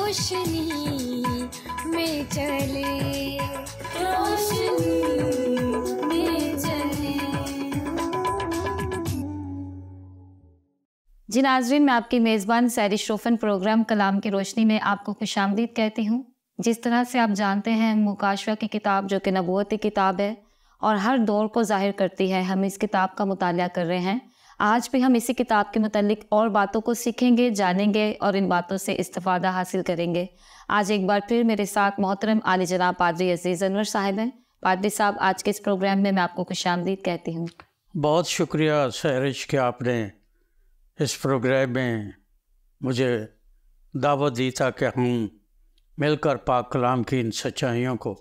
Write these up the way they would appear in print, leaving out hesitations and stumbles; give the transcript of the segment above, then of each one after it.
روشنی میں چلے، روشنی میں چلے۔ جی ناظرین، میں آپ کی میزبان سیری شروفن پروگرام کلام کی روشنی میں آپ کو خوش آمدید کہتی ہوں۔ جس طرح سے آپ جانتے ہیں مکاشفہ کی کتاب جو کہ نبوتی کتاب ہے اور ہر دور کو ظاہر کرتی ہے، ہم اس کتاب کا مطالعہ کر رہے ہیں۔ آج بھی ہم اسی کتاب کے متعلق اور باتوں کو سیکھیں گے، جانیں گے اور ان باتوں سے استفادہ حاصل کریں گے۔ آج ایک بار پھر میرے ساتھ محترم عالی جناب پادری عزیز انور صاحب ہیں۔ پادری صاحب، آج کے اس پروگرام میں آپ کو خوش آمدید کہتی ہوں۔ بہت شکریہ سہرش کہ آپ نے اس پروگرام میں مجھے دعوت دی تاکہ ہم مل کر پاک کلام کی ان سچائیوں کو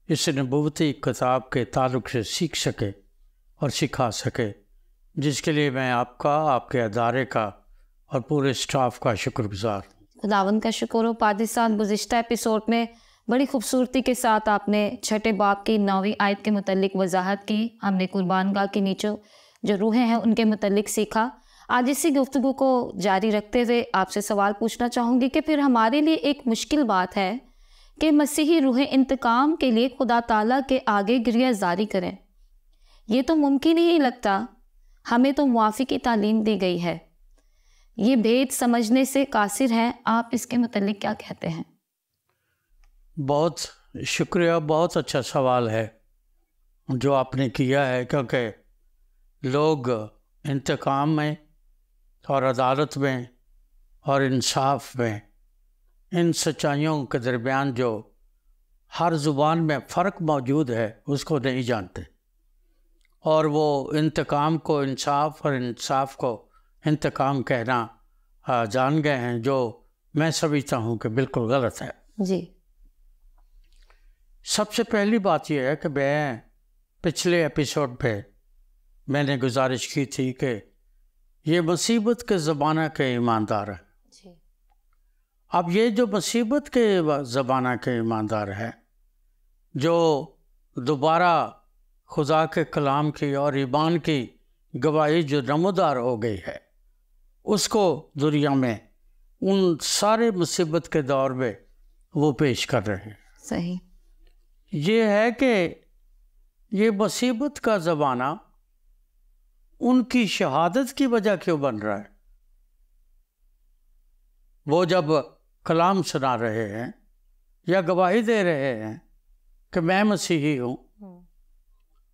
اس نبوتی کتاب کے تعلق سے سیکھ سکے اور سکھا سکے، جس کے لیے میں آپ کا، آپ کے ادارے کا اور پورے سٹاف کا شکر گزار ہوں۔ خداوند کا شکر ہو۔ پادری صاحب، گزشتہ ایپیسوڈ میں بڑی خوبصورتی کے ساتھ آپ نے 6 باب کی 9ویں آیت کے متعلق وضاحت کی۔ ہم نے قربان گاہ کے نیچے جو روحیں ہیں ان کے متعلق سیکھا۔ آج اسی گفتگو کو جاری رکھتے ہوئے آپ سے سوال پوچھنا چاہوں گی کہ پھر ہمارے لیے ایک مشکل بات ہے کہ مسیحی روحیں انتقام کے لیے خدا تعالیٰ کے آگے گریہ زاری کریں۔ یہ تو ممکن ہی نہیں لگتا، ہمیں تو معافی کی تعلیم دی گئی ہے۔ یہ بھید سمجھنے سے قاصر ہیں، آپ اس کے متعلق کیا کہتے ہیں؟ بہت شکریہ، بہت اچھا سوال ہے جو آپ نے کیا ہے، کیونکہ لوگ انتقام میں اور عدالت میں اور انصاف میں، ان سچائیوں کے درمیان جو ہر زبان میں فرق موجود ہے اس کو نہیں جانتے، اور وہ انتقام کو انصاف اور انصاف کو انتقام کہنا جان گئے ہیں، جو میں سمجھتا ہوں کہ بالکل غلط ہے۔ جی، سب سے پہلی بات یہ ہے کہ میں پچھلے ایپیسوڈ پہ میں نے گزارش کی تھی کہ یہ مصیبت کے زمانہ کے ایماندار ہیں۔ جی، اب یہ جو مصیبت کے زمانہ کے ایماندار ہیں، جو دوبارہ خدا کے کلام کی اور ایمان کی گواہی جو نمودار ہو گئی ہے، اس کو دنیا میں ان سارے مصیبت کے دور میں وہ پیش کر رہے ہیں۔ صحیح۔ یہ ہے کہ یہ مصیبت کا زمانہ ان کی شہادت کی وجہ کیوں بن رہا ہے؟ وہ جب کلام سنا رہے ہیں یا گواہی دے رہے ہیں کہ میں مسیحی ہوں،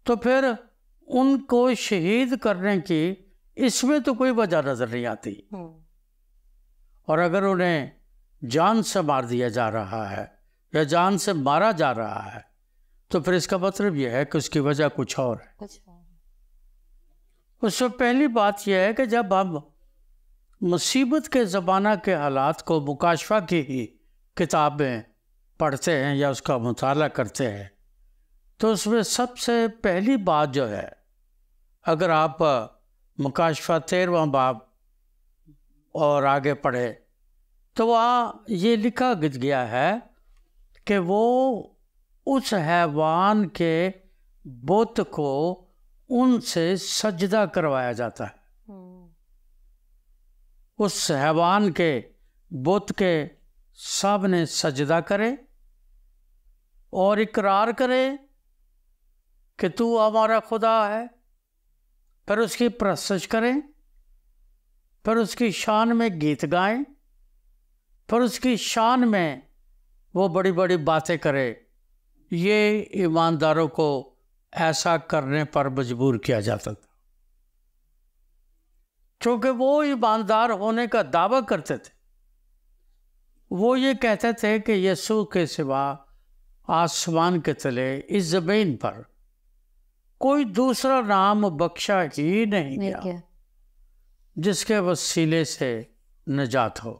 تو پھر ان کو شہید کرنے کی اس میں تو کوئی وجہ نظر نہیں آتی۔ اور اگر انہیں جان سے مار دیا جا رہا ہے یا جان سے مارا جا رہا ہے تو پھر اس کا مطلب یہ ہے کہ اس کی وجہ کچھ اور ہے۔ اس سے پہلی بات یہ ہے کہ جب ہم مصیبت کے زمانہ کے حالات کو مکاشفہ کی ہی کتاب میں پڑھتے ہیں یا اس کا مطالعہ کرتے ہیں، تو اس میں سب سے پہلی بات جو ہے، اگر آپ مکاشفہ 13واں باب اور آگے پڑھے تو وہاں یہ لکھا گیا ہے کہ وہ اس حیوان کے بت کو ان سے سجدہ کروایا جاتا ہے۔ اس حیوان کے بت کے سامنے سجدہ کرے اور اقرار کرے کہ تو ہمارا خدا ہے، پھر اس کی پرستش کریں، پھر اس کی شان میں گیت گائیں، پھر اس کی شان میں وہ بڑی بڑی باتیں کرے۔ یہ ایمانداروں کو ایسا کرنے پر مجبور کیا جاتا تھا، چونکہ وہ ایماندار ہونے کا دعویٰ کرتے تھے۔ وہ یہ کہتے تھے کہ یسوع کے سوا آسمان کے تلے اس زمین پر کوئی دوسرا نام بخشا ہی نہیں گیا جس کے وسیلے سے نجات ہو۔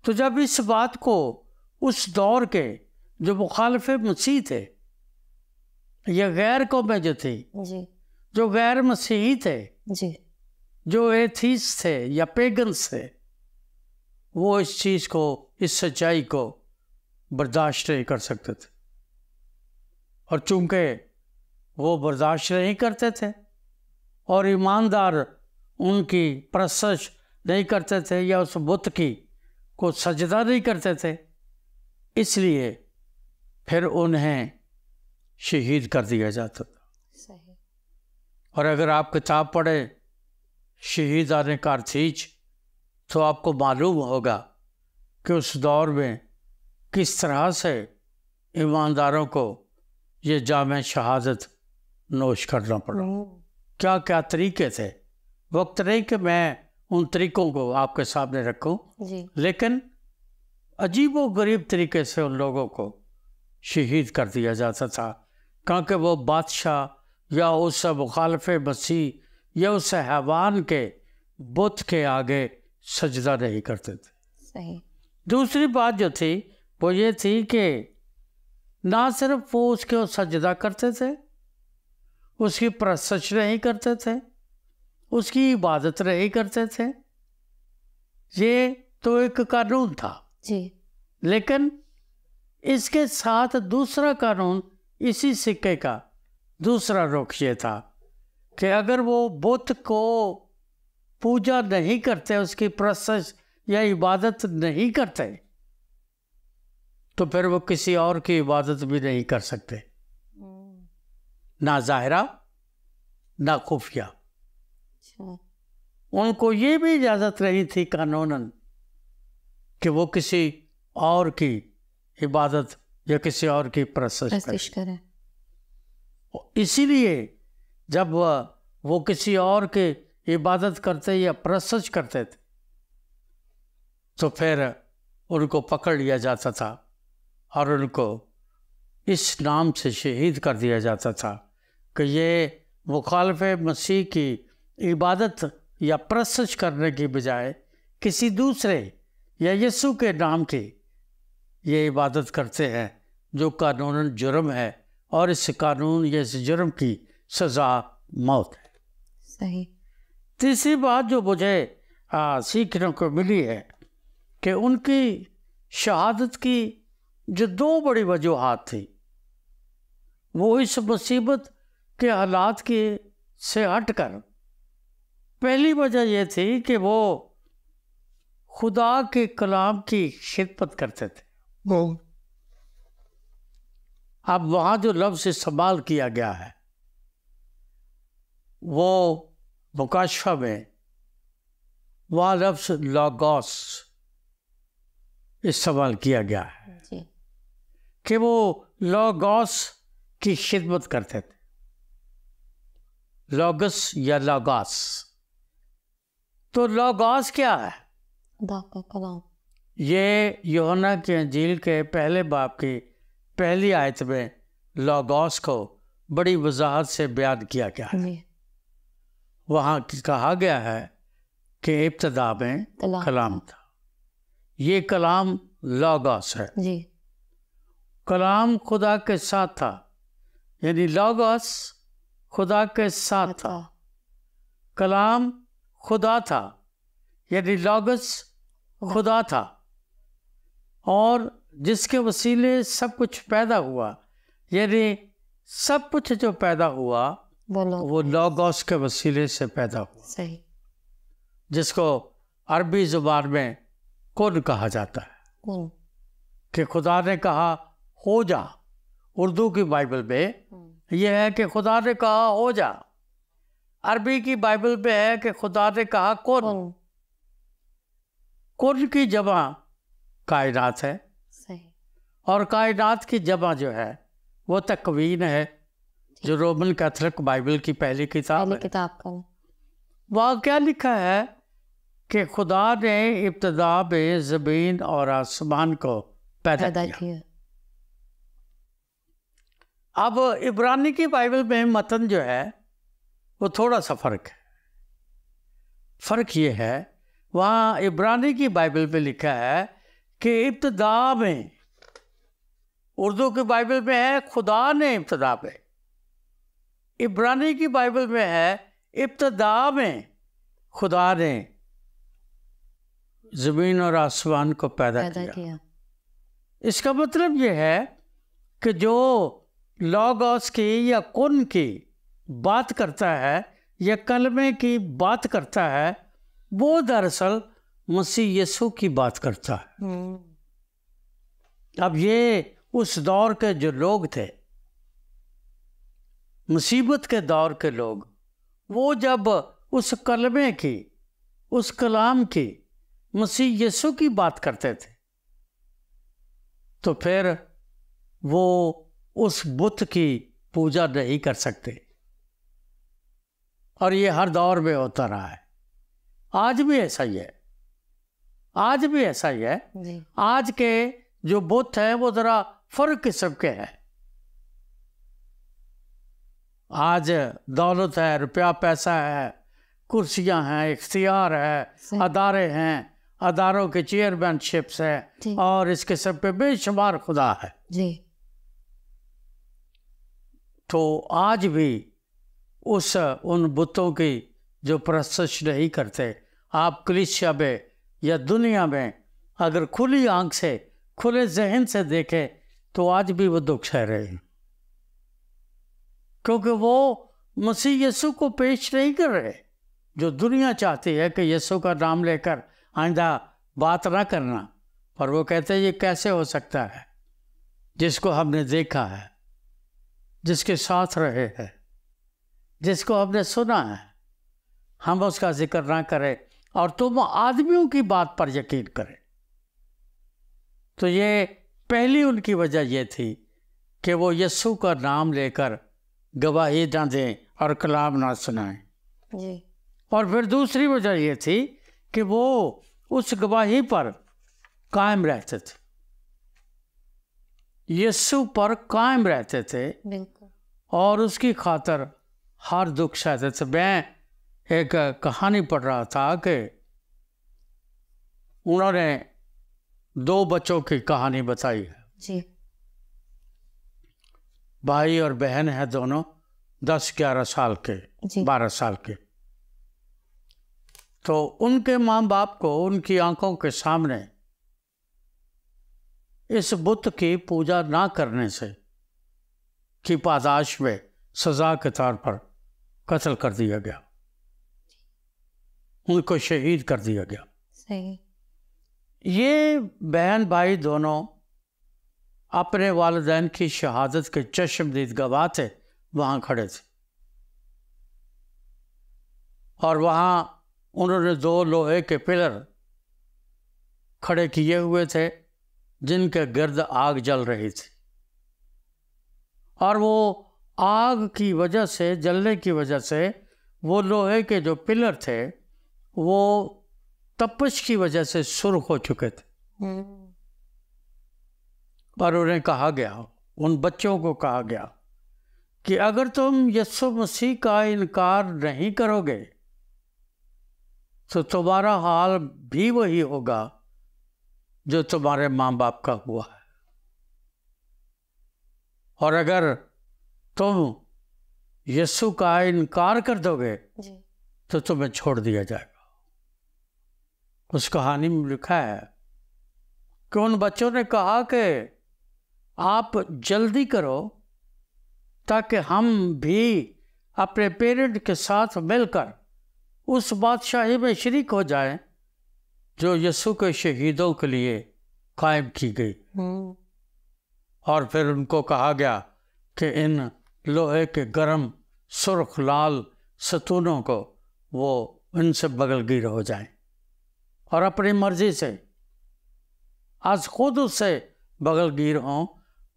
تو جب اس بات کو اس دور کے جو مخالف مسیح تھے یا غیر قومیں جو تھی، جو غیر مسیحی تھے، جو ایتھیسٹ تھے یا پیگنس تھے، وہ اس چیز کو، اس سچائی کو برداشت نہیں کر سکتے تھے، اور چونکہ وہ برداشت نہیں کرتے تھے اور ایماندار ان کی پرستش نہیں کرتے تھے یا اس بت کی کو سجدہ نہیں کرتے تھے، اس لیے پھر انہیں شہید کر دیا جاتا تھا۔ صحیح۔ اور اگر آپ کتاب پڑھیں شہیدان کارتھیج تو آپ کو معلوم ہوگا کہ اس دور میں کس طرح سے ایمانداروں کو یہ جام شہادت نوش کرنا پڑا، کیا کیا طریقے تھے۔ وقت نہیں کہ میں ان طریقوں کو آپ کے سامنے رکھوں، جی لیکن عجیب و غریب طریقے سے ان لوگوں کو شہید کر دیا جاتا تھا، کیونکہ وہ بادشاہ یا اس مخالف مسیح یا اس حیوان کے بت کے آگے سجدہ نہیں کرتے تھے۔ صحیح۔ دوسری بات جو تھی وہ یہ تھی کہ نہ صرف وہ اس کو سجدہ کرتے تھے، اس کی پرستش نہیں کرتے تھے، اس کی عبادت نہیں کرتے تھے، یہ تو ایک قانون تھا، جی لیکن اس کے ساتھ دوسرا قانون، اسی سکے کا دوسرا رخ یہ تھا کہ اگر وہ بت کو پوجا نہیں کرتے، اس کی پرستش یا عبادت نہیں کرتے، تو پھر وہ کسی اور کی عبادت بھی نہیں کر سکتے، نہ ظاہرہ نہ خفیہ۔ اچھا۔ ان کو یہ بھی اجازت نہیں تھی قانوناً کہ وہ کسی اور کی عبادت یا کسی اور کی پرستش کریں۔ اسی لیے جب وہ کسی اور کی عبادت کرتے یا پرستش کرتے تھے تو پھر ان کو پکڑ لیا جاتا تھا اور ان کو اس نام سے شہید کر دیا جاتا تھا کہ یہ مخالف مسیح کی عبادت یا پرستش کرنے کی بجائے کسی دوسرے یا یسوع کے نام کی یہ عبادت کرتے ہیں، جو قانوناً جرم ہے، اور اس قانون یا اس جرم کی سزا موت ہے۔ صحیح۔ تیسری بات جو مجھے سیکھنے کو ملی ہے کہ ان کی شہادت کی جو دو بڑی وجوہات تھی، وہ اس مصیبت کے حالات کی سے ہٹ کر پہلی وجہ یہ تھی کہ وہ خدا کے کلام کی خدمت کرتے تھے۔ اب وہاں جو لفظ استعمال کیا گیا ہے وہ مکاشفہ میں وہاں لفظ لاگوس استعمال کیا گیا ہے جی کہ وہ لاگوس کی خدمت کرتے تھے۔ لاگس یا لاگاس، تو لاگوس کیا ہے؟ خدا کا کلام۔ یہ یوحنا کی انجیل کے پہلے باب کی پہلی آیت میں لاگوس کو بڑی وضاحت سے بیان کیا گیا ہے۔ جی وہاں کہا گیا ہے کہ ابتدا میں کلام تھا، یہ کلام لاگوس ہے، جی کلام خدا کے ساتھ تھا، یعنی لاگوس خدا کے ساتھ تھا، کلام خدا تھا، یعنی لاگوس خدا تھا، اور جس کے وسیلے سب کچھ پیدا ہوا، یعنی سب کچھ جو پیدا ہوا وہ لاگوس کے وسیلے سے پیدا ہوا، صحیح، جس کو عربی زبان میں کن کہا جاتا ہے، کن، کہ خدا نے کہا ہو جا۔ اردو کی بائبل میں یہ ہے کہ خدا نے کہا ہو جا، عربی کی بائبل میں ہے کہ خدا نے کہا کن۔ کن کی جمع کائنات ہے، صحیح، اور کائنات کی جمع جو ہے وہ تکوین ہے، جو رومن کیتھولک بائبل کی پہلی کتاب ہے۔ کتاب کا وہاں کیا لکھا ہے کہ خدا نے ابتدا میں زمین اور آسمان کو پیدا کیا۔ اب عبرانی کی بائبل میں متن جو ہے وہ تھوڑا سا فرق ہے۔ فرق یہ ہے، وہاں عبرانی کی بائبل میں لکھا ہے کہ ابتدا میں، اردو کی بائبل میں ہے خدا نے ابتدا میں، عبرانی کی بائبل میں ہے ابتدا میں خدا نے زمین اور آسمان کو پیدا کیا۔ اس کا مطلب یہ ہے کہ جو لاگوس کی یا کن کی بات کرتا ہے یا کلمے کی بات کرتا ہے، وہ دراصل مسیح یسوع کی بات کرتا ہے۔ اب یہ اس دور کے جو لوگ تھے، مصیبت کے دور کے لوگ، وہ جب اس کلمے کی، اس کلام کی، مسیح یسوع کی بات کرتے تھے تو پھر وہ اس بت کی پوجا نہیں کر سکتے۔ اور یہ ہر دور میں ہوتا رہا ہے، آج بھی ایسا ہی ہے، آج بھی ایسا ہی ہے۔ جی آج کے جو بت ہیں وہ ذرا فرق قسم کے ہیں۔ آج دولت ہے، روپیہ پیسہ ہے، کرسیاں ہیں، اختیار ہے، صحیح۔ ادارے ہیں، اداروں کے چیئرمین شپس ہیں، جی اور اس قسم کے بے شمار خدا ہے۔ جی تو آج بھی ان بتوں کی جو پرستش نہیں کرتے، آپ کلیسیا میں یا دنیا میں اگر کھلی آنکھ سے، کھلے ذہن سے دیکھیں تو آج بھی وہ دکھ سہ رہے ہیں، کیونکہ وہ مسیح یسوع کو پیش نہیں کر رہے۔ جو دنیا چاہتی ہے کہ یسوع کا نام لے کر آئندہ بات نہ کرنا، پر وہ کہتے ہیں یہ کیسے ہو سکتا ہے، جس کو ہم نے دیکھا ہے، جس کے ساتھ رہے ہیں، جس کو ہم نے سنا ہے، ہم اس کا ذکر نہ کریں اور تم آدمیوں کی بات پر یقین کریں۔ تو یہ پہلی ان کی وجہ یہ تھی کہ وہ یسوع کا نام لے کر گواہی نہ دیں اور کلام نہ سنائیں۔ جی اور پھر دوسری وجہ یہ تھی کہ وہ اس گواہی پر قائم رہتے تھے، یسوع پر قائم رہتے تھے بالکل۔ اور اس کی خاطر ہر دکھ سہتے تھے۔ میں ایک کہانی پڑھ رہا تھا کہ انہوں نے 2 بچوں کی کہانی بتائی ہے، جی بھائی اور بہن ہیں دونوں، 10-11 سال کے، جی 12 سال کے۔ تو ان کے ماں باپ کو ان کی آنکھوں کے سامنے اس بت کی پوجا نہ کرنے سے کی پاداش میں سزا کے طور پر قتل کر دیا گیا، ان کو شہید کر دیا گیا۔ صحیح۔ یہ بہن بھائی دونوں اپنے والدین کی شہادت کے چشمدید گواہ تھے، وہاں کھڑے تھے، اور وہاں انہوں نے 2 لوہے کے پلر کھڑے کیے ہوئے تھے جن کے گرد آگ جل رہی تھی، اور وہ آگ کی وجہ سے، جلنے کی وجہ سے وہ لوہے کے جو پلر تھے وہ تپش کی وجہ سے سرخ ہو چکے تھے۔ اور انہیں کہا گیا، ان بچوں کو کہا گیا کہ اگر تم یسوع مسیح کا انکار نہیں کرو گے تو تمہارا حال بھی وہی ہوگا جو تمہارے ماں باپ کا ہوا ہے، اور اگر تم یسوع کا انکار کر دو گے جی تو تمہیں چھوڑ دیا جائے گا۔ اس کہانی میں لکھا ہے کہ ان بچوں نے کہا کہ آپ جلدی کرو تاکہ ہم بھی اپنے پیرنٹ کے ساتھ مل کر اس بادشاہی میں شریک ہو جائیں جو یسوع کے شہیدوں کے لیے قائم کی گئی۔ اور پھر ان کو کہا گیا کہ ان لوہے کے گرم سرخ لال ستونوں کو وہ ان سے بغل گیر ہو جائیں اور اپنی مرضی سے آج خود اس سے بغل گیر ہوں۔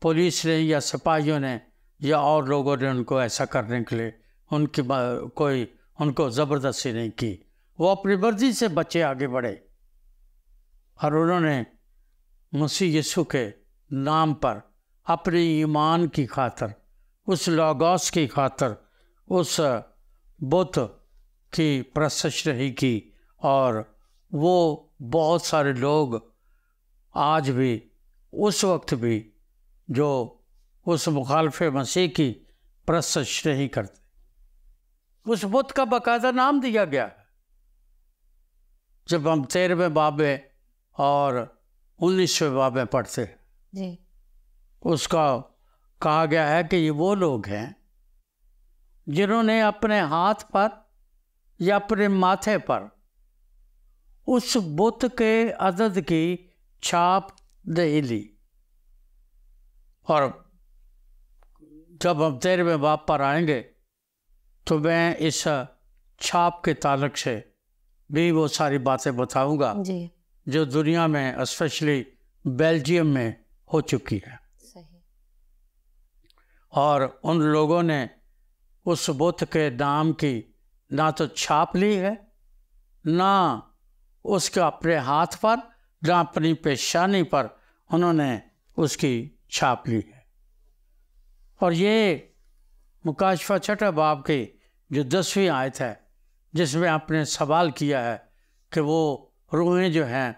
پولیس نے یا سپاہیوں نے یا اور لوگوں نے ان کو ایسا کرنے کے لیے ان کو زبردستی نہیں کی، وہ اپنی مرضی سے بچے آگے بڑھے، اور انہوں نے مسیح یسوع کے نام پر اپنی ایمان کی خاطر، اس لوگوس کی خاطر اس بت کی پرستش نہیں کی، اور وہ بہت سارے لوگ آج بھی، اس وقت بھی، جو اس مخالف مسیح کی پرستش نہیں کرتے۔ اس بت کا باقاعدہ نام دیا گیا ہے۔ جب ہم 13ویں باب میں اور 19ویں باب میں پڑھتے ہیں، جی اس کا کہا گیا ہے کہ یہ وہ لوگ ہیں جنہوں نے اپنے ہاتھ پر یا اپنے ماتھے پر اس بت کے عدد کی چھاپ نہیں لی، اور جب ہم 13ویں باب پر آئیں گے تو میں اس چھاپ کے تعلق سے بھی وہ ساری باتیں بتاؤں گا جی جو دنیا میں اسپیشلی بیلجیم میں ہو چکی ہے، صحیح، اور ان لوگوں نے اس بت کے نام کی نہ تو چھاپ لی ہے، نہ اس کے اپنے ہاتھ پر، نہ اپنی پیشانی پر انہوں نے اس کی چھاپ لی ہے۔ اور یہ مکاشفہ 6 باب کی جو 10ویں آیت ہے، جس میں آپ نے سوال کیا ہے کہ وہ روحیں جو ہیں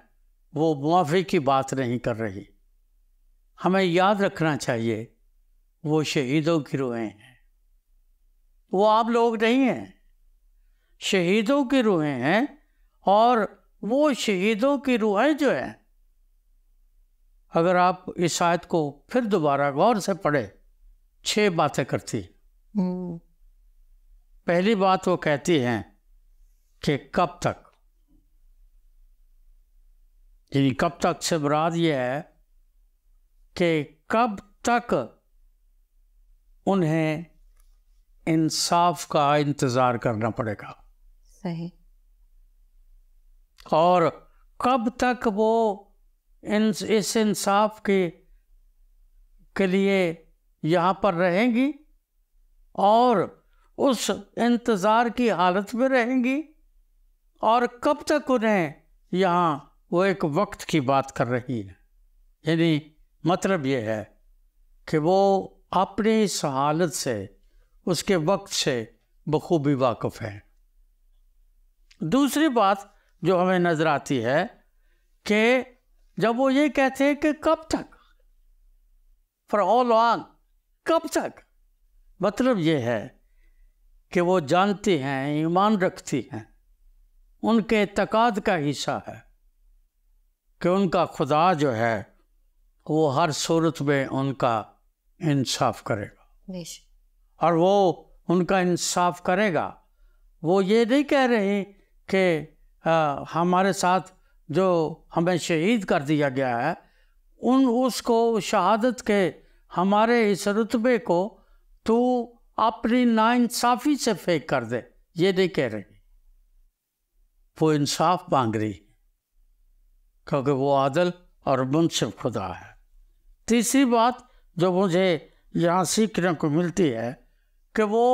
وہ معافی کی بات نہیں کر رہی، ہمیں یاد رکھنا چاہیے وہ شہیدوں کی روحیں ہیں، وہ آپ لوگ نہیں ہیں، شہیدوں کی روحیں ہیں۔ اور وہ شہیدوں کی روحیں جو ہیں، اگر آپ اس آیت کو پھر دوبارہ غور سے پڑھیں، 6 باتیں کرتی۔ پہلی بات وہ کہتی ہیں کہ کب تک، یعنی کب تک سے مراد یہ ہے کہ کب تک انہیں انصاف کا انتظار کرنا پڑے گا، صحیح، اور کب تک وہ اس انصاف کے لیے یہاں پر رہیں گی اور اس انتظار کی حالت میں رہیں گی، اور کب تک انہیں یہاں وہ ایک وقت کی بات کر رہی ہے، یعنی مطلب یہ ہے کہ وہ اپنی اس حالت سے، اس کے وقت سے بخوبی واقف ہے۔ دوسری بات جو ہمیں نظر آتی ہے کہ جب وہ یہ کہتے ہیں کہ کب تک، for how long، کب تک، مطلب یہ ہے کہ وہ جانتی ہیں، ایمان رکھتی ہیں، ان کے اعتقاد کا حصہ ہے کہ ان کا خدا جو ہے وہ ہر صورت میں ان کا انصاف کرے گا، اور وہ ان کا انصاف کرے گا۔ وہ یہ نہیں کہہ رہے کہ ہمارے ساتھ جو ہمیں شہید کر دیا گیا ہے، اس کو شہادت کے ہمارے اس رتبے کو تو اپنی ناانصافی سے فیک کر دے، یہ نہیں کہہ رہی، وہ انصاف مانگ رہی، کیونکہ وہ عادل اور منصف خدا ہے۔ تیسری بات جو مجھے یہاں سیکھنے کو ملتی ہے کہ وہ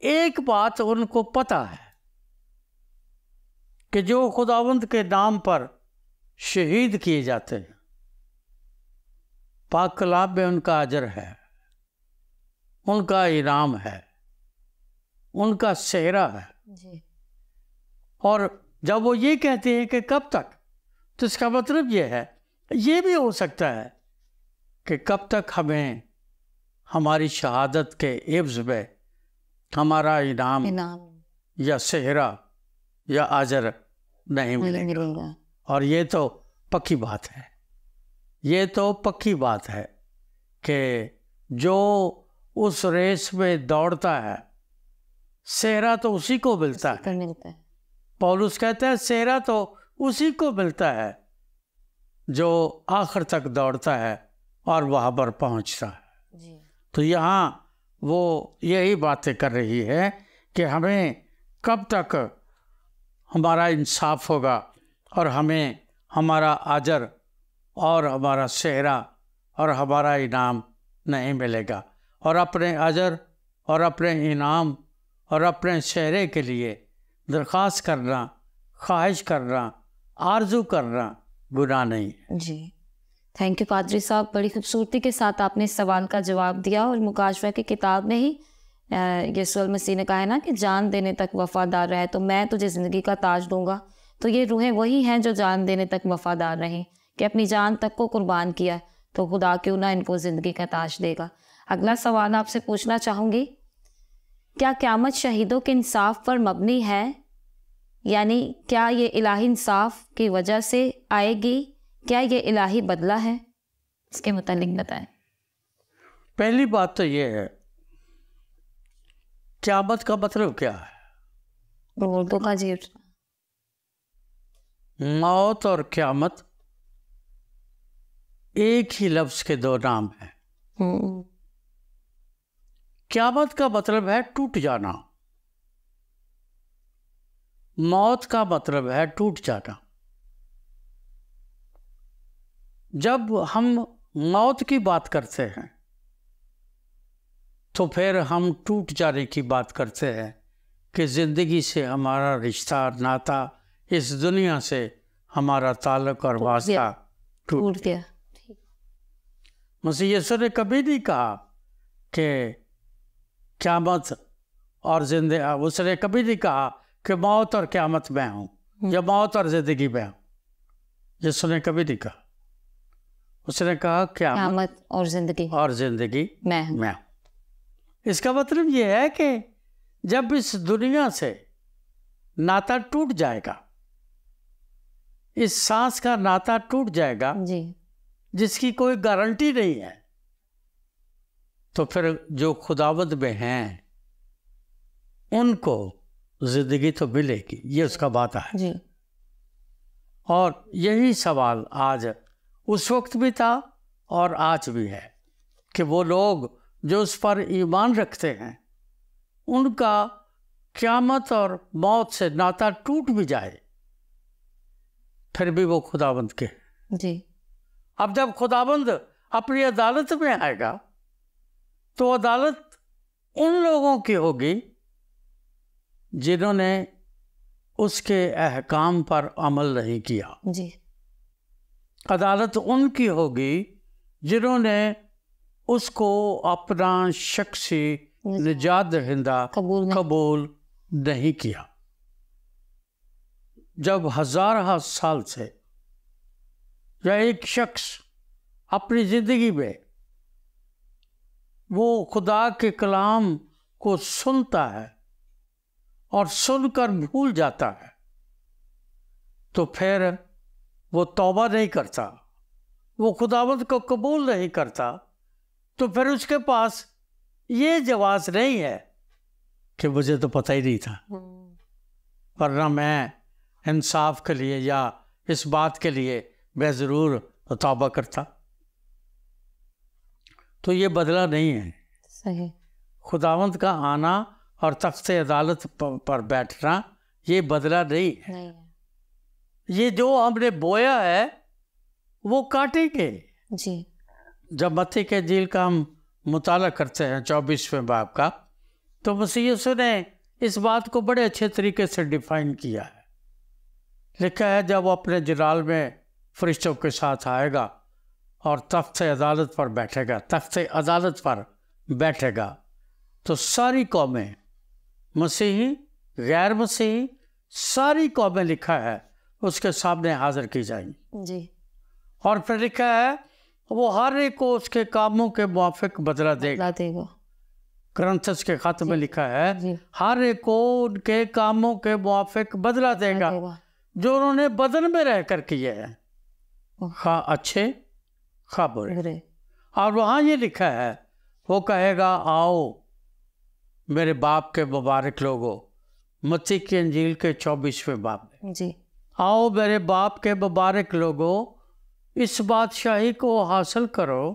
ایک بات ان کو پتہ ہے کہ جو خداوند کے نام پر شہید کیے جاتے ہیں، پاک کلام میں ان کا اجر ہے، ان کا انعام ہے، ان کا صحرا ہے۔ جی، اور جب وہ یہ کہتے ہیں کہ کب تک، تو اس کا مطلب یہ ہے، یہ بھی ہو سکتا ہے کہ کب تک ہمیں ہماری شہادت کے عوض میں ہمارا انعام یا صحرا یا اجر نہیں ملے گا۔ اور یہ تو پکی بات ہے، یہ تو پکی بات ہے کہ جو اس ریس میں دوڑتا ہے، صحرا تو اسی کو ملتا ہے۔ پولس کہتا ہے صحرا تو اسی کو ملتا ہے جو آخر تک دوڑتا ہے اور وہاں پر پہنچتا ہے۔ تو یہاں وہ یہی باتیں کر رہی ہے کہ ہمیں کب تک ہمارا انصاف ہوگا اور ہمیں ہمارا اجر اور ہمارا صحرا اور ہمارا انعام نہیں ملے گا، اور اپنے اجر اور اپنے انعام اور اپنے صحرے کے لیے درخواست کرنا، خواہش کرنا، آرزو کرنا گناہ نہیں ہے۔ جی، تھینک یو پادری صاحب، بڑی خوبصورتی کے ساتھ آپ نے اس سوال کا جواب دیا، اور مکاشفہ کی کتاب میں ہی یسوع المسیح نے کہا ہے نا کہ جان دینے تک وفادار رہے تو میں تجھے زندگی کا تاج دوں گا۔ تو یہ روحیں وہی ہیں جو جان دینے تک وفادار رہیں، کہ اپنی جان تک کو قربان کیا، تو خدا کیوں نہ ان کو زندگی کا تاج دے گا۔ اگلا سوال آپ سے پوچھنا چاہوں گی، کیا قیامت شہیدوں کے انصاف پر مبنی ہے؟ یعنی کیا یہ الہی انصاف کی وجہ سے آئے گی؟ کیا یہ الہی بدلہ ہے؟ اس کے متعلق بتائیں۔ پہلی بات تو یہ ہے، قیامت کا مطلب کیا ہے؟ اردو کا جی، موت اور قیامت ایک ہی لفظ کے دو نام ہیں۔ قیامت کا مطلب ہے ٹوٹ جانا، موت کا مطلب ہے ٹوٹ جانا۔ جب ہم موت کی بات کرتے ہیں تو پھر ہم ٹوٹ جانے کی بات کرتے ہیں کہ زندگی سے ہمارا رشتہ ناتا، اس دنیا سے ہمارا تعلق اور واسطہ ٹوٹ گیا۔ مسیح یسوع نے کبھی نہیں کہا کہ قیامت اور زندگی، اس نے کبھی نہیں کہا کہ موت اور قیامت میں ہوں یا موت اور زندگی میں ہوں۔ یسوع نے کبھی نہیں کہا، اس نے کہا قیامت اور زندگی میں ہوں۔ اس کا مطلب یہ ہے کہ جب اس دنیا سے ناتا ٹوٹ جائے گا، اس سانس کا ناتا ٹوٹ جائے گا جی، جس کی کوئی گارنٹی نہیں ہے، تو پھر جو خداوند میں ہیں ان کو زندگی تو ملے گی، یہ اس کا بات ہے جی۔ اور یہی سوال آج اس وقت بھی تھا اور آج بھی ہے کہ وہ لوگ جو اس پر ایمان رکھتے ہیں ان کا قیامت اور موت سے ناتا ٹوٹ بھی جائے پھر بھی وہ خداوند کے۔ جی، اب جب خداوند اپنی عدالت میں آئے گا تو عدالت ان لوگوں کی ہوگی جنہوں نے اس کے احکام پر عمل نہیں کیا۔ جی، عدالت ان کی ہوگی جنہوں نے اس کو اپنا شخصی نجات دہندہ قبول نہیں کیا۔ جب ہزارہ سال سے یا ایک شخص اپنی زندگی میں وہ خدا کے کلام کو سنتا ہے اور سن کر بھول جاتا ہے تو پھر وہ توبہ نہیں کرتا، وہ خداوند کو قبول نہیں کرتا، تو پھر اس کے پاس یہ جواز نہیں ہے کہ مجھے تو پتہ ہی نہیں تھا، ورنہ میں انصاف کے لیے یا اس بات کے لیے میں ضرور توبہ کرتا۔ تو یہ بدلہ نہیں ہے۔ صحیح۔ خداوند کا آنا اور تخت عدالت پر بیٹھنا یہ بدلہ نہیں ہے۔ یہ جو ہم نے بویا ہے وہ کاٹیں گے۔ جی، جب متی کے انجیل کا ہم مطالعہ کرتے ہیں 24ویں باب کا، تو مسیح یسوع نے اس بات کو بڑے اچھے طریقے سے ڈیفائن کیا ہے۔ لکھا ہے جب وہ اپنے جلال میں فرشتوں کے ساتھ آئے گا اور تخت عدالت پر بیٹھے گا، تخت عدالت پر بیٹھے گا تو ساری قومیں، مسیحی غیر مسیحی ساری قومیں، لکھا ہے اس کے سامنے حاضر کی جائیں گی۔ جی، اور پھر لکھا ہے وہ ہر ایک کو اس کے کاموں کے موافق بدلہ دے گا۔ کرنتھس کے خط میں لکھا ہے ہر ایک کو ان کے کاموں کے موافق بدلہ دے گا جو انہوں نے بدن میں رہ کر کیے ہیں، خواہ اچھے خواہ برے۔ اور وہاں یہ لکھا ہے وہ کہے گا آؤ میرے باپ کے مبارک لوگو، متی کی انجیل کے 24ویں باب میں، جی، آؤ میرے باپ کے مبارک لوگو اس بادشاہی کو حاصل کرو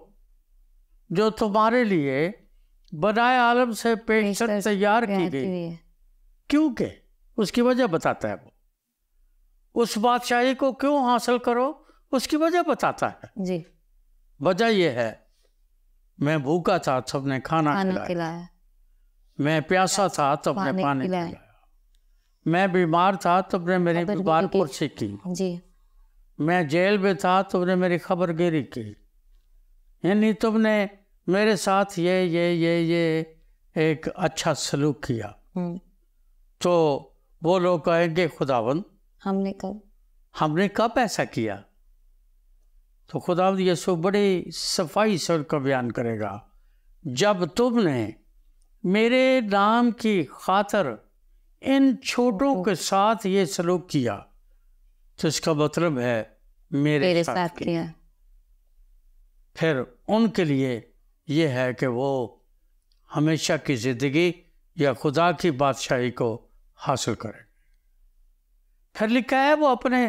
جو تمہارے لیے بنائے عالم سے پیشتر تیار کی گئی۔ کیونکہ اس کی وجہ بتاتا ہے، وہ اس بادشاہی کو کیوں حاصل کرو اس کی وجہ بتاتا ہے۔ جی، وجہ یہ ہے میں بھوکا تھا تم نے کھانا کھلایا، میں پیاسا تھا تم نے پانی پلایا، میں بیمار تھا تم نے میری بیمار پرسی کی، جی، میں جیل میں تھا تم نے میری خبر گیری کی، یعنی تم نے میرے ساتھ یہ ایک اچھا سلوک کیا۔ تو وہ لوگ کہیں گے خداوند ہم نے کب ایسا کیا؟ تو خداوند یسوع بڑی صفائی سے ان کا بیان کرے گا، جب تم نے میرے نام کی خاطر ان چھوٹوں کے ساتھ یہ سلوک کیا تو اس کا مطلب ہے میرے ساتھ کیا۔ پھر ان کے لیے یہ ہے کہ وہ ہمیشہ کی زندگی یا خدا کی بادشاہی کو حاصل کریں۔ پھر لکھا ہے وہ اپنے